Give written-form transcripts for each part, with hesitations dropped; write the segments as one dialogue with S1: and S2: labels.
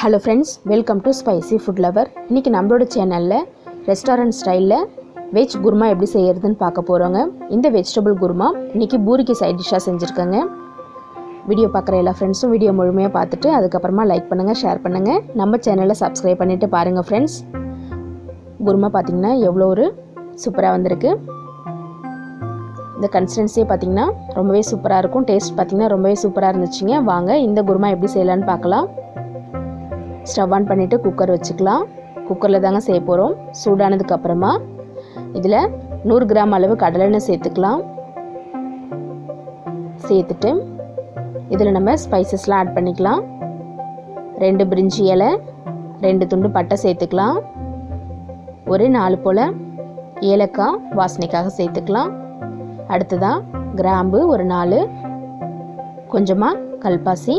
S1: Hello friends, welcome to spicy food lower. இன்றைக்கி நம்மளோட சேனலில் ரெஸ்டாரண்ட் ஸ்டைலில் வெஜ் குருமா எப்படி செய்கிறதுன்னு பார்க்க போகிறோங்க. இந்த வெஜிடபிள் குருமா இன்றைக்கி பூரிக்கு சைட் டிஷ்ஷாக செஞ்சுருக்கேங்க. வீடியோ பார்க்குற எல்லா ஃப்ரெண்ட்ஸும் வீடியோ முழுமையாக பார்த்துட்டு அதுக்கப்புறமா லைக் பண்ணுங்கள், ஷேர் பண்ணுங்கள், நம்ம சேனலை சப்ஸ்கிரைப் பண்ணிவிட்டு பாருங்கள் ஃப்ரெண்ட்ஸ். குருமா பார்த்திங்கன்னா எவ்வளோ ஒரு சூப்பராக வந்திருக்கு. இந்த கன்சிஸ்டன்சியே பார்த்திங்கன்னா ரொம்பவே சூப்பராக இருக்கும். டேஸ்ட் பார்த்திங்கன்னா ரொம்பவே சூப்பராக இருந்துச்சுங்க. வாங்க இந்த குருமா எப்படி செய்யலான்னு பார்க்கலாம். ஸ்டவ் ஆன் பண்ணிவிட்டு குக்கர் வச்சுக்கலாம். குக்கரில் தாங்க செய்ய போகிறோம். சூடானதுக்கப்புறமா இதில் 100 கிராம் அளவு கடலெண்ணெய் சேர்த்துக்கலாம். சேர்த்துட்டு இதில் நம்ம ஸ்பைசஸ்லாம் ஆட் பண்ணிக்கலாம். 2 பிரிஞ்சி இலை, 2 துண்டு பட்டை சேர்த்துக்கலாம். ஒரு 4 போல் ஏலக்காய் வாசனைக்காக சேர்த்துக்கலாம். அடுத்ததாக கிராம்பு ஒரு 4, கொஞ்சமாக கல்பாசி,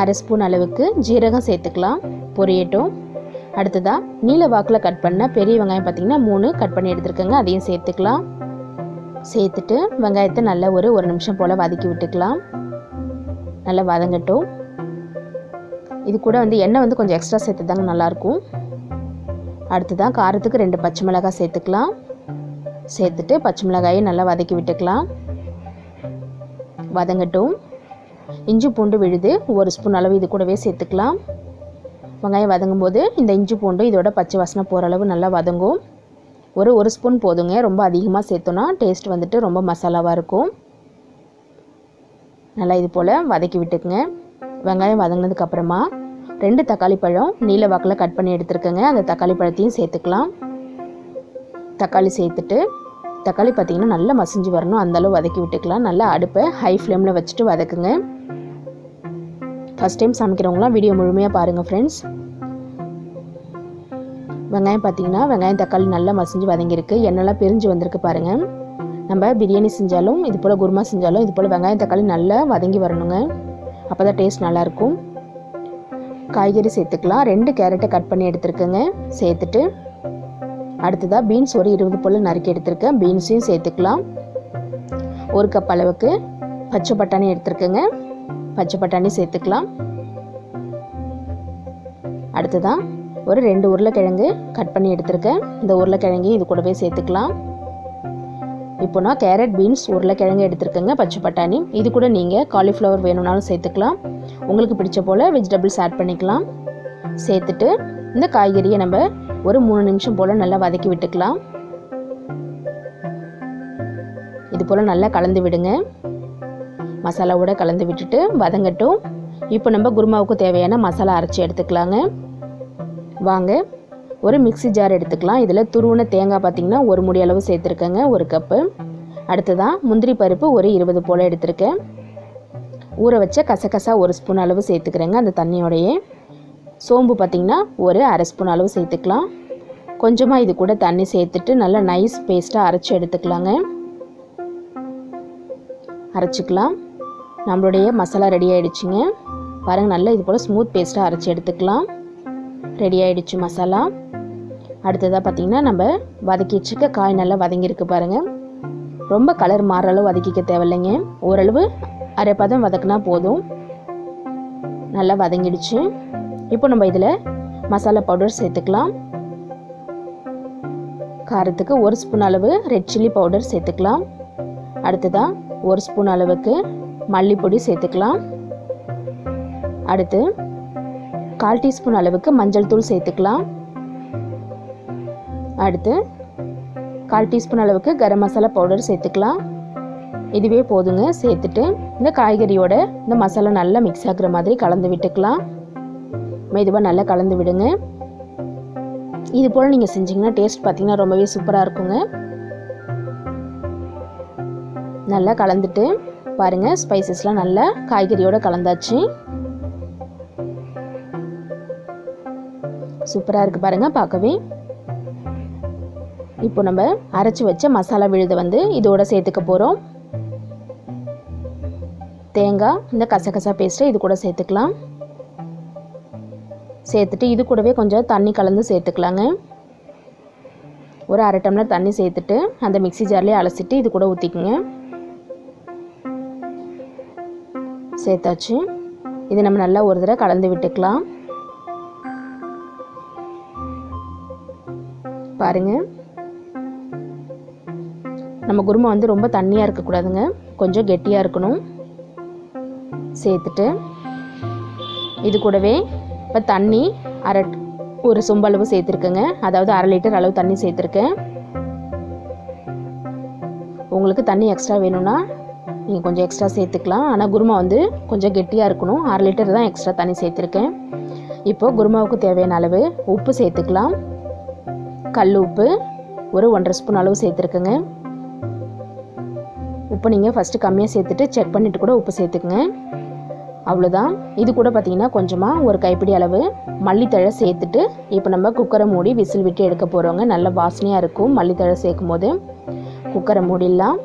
S1: 1/2 ஸ்பூன் அளவுக்கு ஜீரகம் சேர்த்துக்கலாம். பொரியட்டும். அடுத்ததாக நீல வாக்கில் கட் பண்ண பெரிய வெங்காயம் பார்த்திங்கன்னா 3 கட் பண்ணி எடுத்துருக்கேங்க. அதையும் சேர்த்துக்கலாம். சேர்த்துட்டு வெங்காயத்தை நல்லா ஒரு நிமிஷம் போல் வதக்கி விட்டுக்கலாம். நல்லா வதங்கட்டும். இது கூட எண்ணெய் கொஞ்சம் எக்ஸ்ட்ரா சேர்த்து தாங்க நல்லாயிருக்கும். அடுத்ததாக காரத்துக்கு 2 பச்சை மிளகாய் சேர்த்துக்கலாம். சேர்த்துட்டு பச்சை மிளகாயை நல்லா வதக்கி விட்டுக்கலாம். வதங்கட்டும். இஞ்சி பூண்டு விழுது 1 ஸ்பூன் அளவு இது கூடவே சேர்த்துக்கலாம். வெங்காயம் வதங்கும் போது இந்த இஞ்சி பூண்டு இதோட பச்சை வாசனை போகிற அளவு நல்லா வதங்கும். ஒரு ஸ்பூன் போதுங்க. ரொம்ப அதிகமாக சேர்த்தோன்னா டேஸ்ட் ரொம்ப மசாலாவாக இருக்கும். நல்லா இது போல் வதக்கி விட்டுக்குங்க. வெங்காயம் வதங்கினதுக்கப்புறமா 2 தக்காளி பழம் நீல வாக்கில் கட் பண்ணி எடுத்துருக்கேங்க. அந்த தக்காளி பழத்தையும் சேர்த்துக்கலாம். தக்காளி சேர்த்துட்டு தக்காளி பார்த்திங்கன்னா நல்லா மசிஞ்சு வரணும், அந்தளவு வதக்கி விட்டுக்கலாம். நல்லா அடுப்பை ஹை ஃப்ளேமில் வச்சுட்டு வதக்குங்க. ஃபஸ்ட் டைம் சமைக்கிறவங்களாம் வீடியோ முழுமையாக பாருங்கள் ஃப்ரெண்ட்ஸ். வெங்காயம் பார்த்திங்கன்னா வெங்காயம் தக்காளி நல்லா மசிஞ்சு வதங்கியிருக்கு. எண்ணெய்லாம் பிரிஞ்சு வந்திருக்கு பாருங்கள். நம்ம பிரியாணி செஞ்சாலும் இது போல் குருமா செஞ்சாலும் இது போல் வெங்காயம் தக்காளி நல்லா வதங்கி வரணுங்க. அப்போ தான் டேஸ்ட் நல்லாயிருக்கும். காய்கறி சேர்த்துக்கலாம். 2 கேரட்டை கட் பண்ணி எடுத்துருக்கேங்க. சேர்த்துட்டு அடுத்ததாக பீன்ஸ் ஒரு 20 போல் நறுக்கி எடுத்துருக்கேன். பீன்ஸையும் சேர்த்துக்கலாம். 1 கப் அளவுக்கு பச்சை பட்டாணி எடுத்துருக்கேங்க. பச்சை பட்டாணி சேர்த்துக்கலாம். அடுத்ததாக ஒரு 2 உருளைக்கிழங்கு கட் பண்ணி எடுத்துருக்கேன். இந்த உருளைக்கிழங்கையும் இது கூடவே சேர்த்துக்கலாம். இப்போ நான் கேரட், பீன்ஸ், உருளைக்கிழங்கு எடுத்துருக்கேங்க. பச்சை பட்டாணி இது கூட நீங்கள் காலிஃப்ளவர் வேணும்னாலும் சேர்த்துக்கலாம். உங்களுக்கு பிடிச்ச போல் வெஜிடபிள்ஸ் ஆட் பண்ணிக்கலாம். சேர்த்துட்டு இந்த காய்கறியை நம்ம ஒரு 3 நிமிஷம் போல் நல்லா வதக்கி விட்டுக்கலாம். இது போல் நல்லா கலந்து விடுங்க. மசாலாவோட கலந்து விட்டுட்டு வதங்கட்டும். இப்போ நம்ம குருமாவுக்கு தேவையான மசாலா அரைச்சி எடுத்துக்கலாங்க. வாங்க ஒரு மிக்ஸி ஜார் எடுத்துக்கலாம். இதில் துருவின தேங்காய் பார்த்திங்கன்னா 1 மூடி அளவு சேர்த்துருக்கேங்க, 1 கப்பு. அடுத்ததான் முந்திரி பருப்பு ஒரு 20 போல் எடுத்துருக்கேன். ஊற வச்ச கசகசா 1 ஸ்பூன் அளவு சேர்த்துக்கிறேங்க அந்த தண்ணியோடையே. சோம்பு பார்த்திங்கன்னா ஒரு 1/2 ஸ்பூன் அளவு சேர்த்துக்கலாம். கொஞ்சமாக இது கூட தண்ணி சேர்த்துட்டு நல்லா நைஸ் பேஸ்ட்டாக அரைச்சி எடுத்துக்கலாங்க. அரைச்சிக்கலாம். நம்மளுடைய மசாலா ரெடி ஆகிடுச்சிங்க. பாருங்கள், நல்லா இது போல் ஸ்மூத் பேஸ்ட்டாக அரைச்சி எடுத்துக்கலாம். ரெடி ஆகிடுச்சு மசாலா. அடுத்ததாக பார்த்திங்கன்னா நம்ம வதக்கி வச்சுக்க காய் நல்லா வதங்கியிருக்கு பாருங்கள். ரொம்ப கலர் மாறுற அளவு வதக்கிக்க தேவையில்லைங்க. ஓரளவு அரை பதம் வதக்குனா போதும். நல்லா வதங்கிடுச்சு. இப்போ நம்ம இதில் மசாலா பவுடர் சேர்த்துக்கலாம். காரத்துக்கு 1 ஸ்பூன் அளவு ரெட் சில்லி பவுடர் சேர்த்துக்கலாம். அடுத்ததாக 1 ஸ்பூன் அளவுக்கு மல்லிப்பொடி சேர்த்துக்கலாம். அடுத்து 1/4 டீஸ்பூன் அளவுக்கு மஞ்சள் தூள் சேர்த்துக்கலாம். அடுத்து 1/4 டீஸ்பூன் அளவுக்கு கரம் மசாலா பவுடர் சேர்த்துக்கலாம். இதுவே போதுங்க. சேர்த்துட்டு இந்த காய்கறியோட இந்த மசாலா நல்லா மிக்ஸ் ஆகுற மாதிரி கலந்து விட்டுக்கலாம். மெதுவாக நல்லா கலந்து விடுங்க. இது போல் நீங்கள் செஞ்சிங்கன்னா டேஸ்ட் பார்த்திங்கன்னா ரொம்பவே சூப்பராக இருக்குங்க. நல்லா கலந்துட்டு பாருங்கள், ஸ்பைசஸ்லாம் நல்லா காய்கறியோடு கலந்தாச்சு. சூப்பராக இருக்குது பாருங்கள் பார்க்கவே. இப்போ நம்ம அரைச்சி வச்ச மசாலா விழுதை இதோட சேர்த்துக்க போகிறோம். தேங்காய் இந்த கசகசா பேஸ்ட்டை இது கூட சேர்த்துக்கலாம். சேர்த்துட்டு இது கூடவே கொஞ்சம் தண்ணி கலந்து சேர்த்துக்கலாங்க. ஒரு 1/2 டம்ளர் தண்ணி சேர்த்துட்டு அந்த மிக்ஸி ஜார்லேயே அலசிட்டு இது கூட ஊற்றிக்குங்க. சேர்த்தாச்சு. இதை நம்ம நல்லா ஒரு தடவை கலந்து விட்டுக்கலாம். பாருங்கள், நம்ம குருமா வந்து ரொம்ப தண்ணியாக இருக்கக்கூடாதுங்க, கொஞ்சம் கெட்டியாக இருக்கணும். சேர்த்துட்டு இது கூடவே இப்போ தண்ணி ஒரு சொம்பளவு சேர்த்துருக்கேங்க, அதாவது 1/2 லிட்டர் அளவு தண்ணி சேர்த்துருக்கேன். உங்களுக்கு தண்ணி எக்ஸ்ட்ரா வேணும்னா நீங்கள் கொஞ்சம் எக்ஸ்ட்ரா சேர்த்துக்கலாம். ஆனால் குருமா வந்து கொஞ்சம் கெட்டியாக இருக்கணும், 1/2 லிட்டர் தான் எக்ஸ்ட்ரா தண்ணி சேர்த்துருக்கேன். இப்போது குருமாவுக்கு தேவையான அளவு உப்பு சேர்த்துக்கலாம். கல் உப்பு ஒரு 1½ ஸ்பூன் அளவு சேர்த்துருக்குங்க. உப்பு நீங்கள் ஃபஸ்ட்டு கம்மியாக சேர்த்துட்டு செக் பண்ணிவிட்டு கூட உப்பு சேர்த்துக்குங்க. அவ்வளோதான். இது கூட பார்த்திங்கன்னா கொஞ்சமாக ஒரு கைப்பிடி அளவு மல்லித்தழை சேர்த்துட்டு இப்போ நம்ம குக்கரை மூடி விசில் விட்டு எடுக்க போகிறோங்க. நல்ல வாசனையாக இருக்கும் மல்லித்தழை சேர்க்கும் போது. குக்கரை மூடிடலாம்.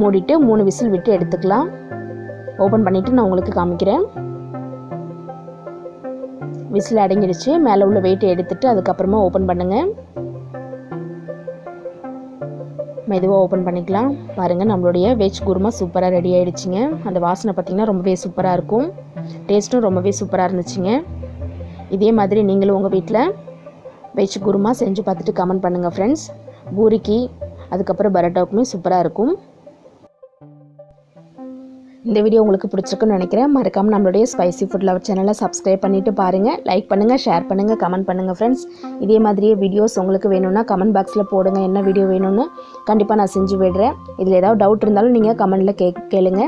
S1: மூடிட்டு 3 விசில் விட்டு எடுத்துக்கலாம். ஓப்பன் பண்ணிவிட்டு நான் உங்களுக்கு காமிக்கிறேன். விசில் அடங்கிடுச்சு. மேலே உள்ள வெயிட்டை எடுத்துட்டு அதுக்கப்புறமா ஓப்பன் பண்ணுங்கள். மெதுவாக ஓப்பன் பண்ணிக்கலாம். பாருங்கள், நம்மளுடைய வெஜ் குருமா சூப்பராக ரெடி ஆகிடுச்சிங்க. அந்த வாசனை பார்த்திங்கன்னா ரொம்பவே சூப்பராக இருக்கும். டேஸ்ட்டும் ரொம்பவே சூப்பராக இருந்துச்சுங்க. இதே மாதிரி நீங்களும் உங்கள் வீட்டில் வெஜ் குருமா செஞ்சு பார்த்துட்டு கமெண்ட் பண்ணுங்கள் ஃப்ரெண்ட்ஸ். பூரிக்கு அதுக்கப்புறம் பரோட்டாவுக்குமே சூப்பராக இருக்கும். இந்த வீடியோ உங்களுக்கு பிடிச்சிருக்குன்னு நினைக்கிறேன். மறக்காமல் நம்மளுடைய ஸ்பைசி ஃபுட் லவர் சேனலை சப்ஸ்கிரைப் பண்ணிவிட்டு பாருங்கள். லைக் பண்ணுங்கள், ஷேர் பண்ணுங்கள், கமெண்ட் பண்ணுங்கள் ஃப்ரெண்ட்ஸ். இதே மாதிரியே வீடியோஸ் உங்களுக்கு வேணும்னா கமெண்ட் பாக்ஸில் போடுங்க, என்ன வீடியோ வேணும்னு. கண்டிப்பாக நான் செஞ்சு விடுறேன். இதில் ஏதாவது டவுட் இருந்தாலும் நீங்கள் கமெண்டில் கேளுங்க.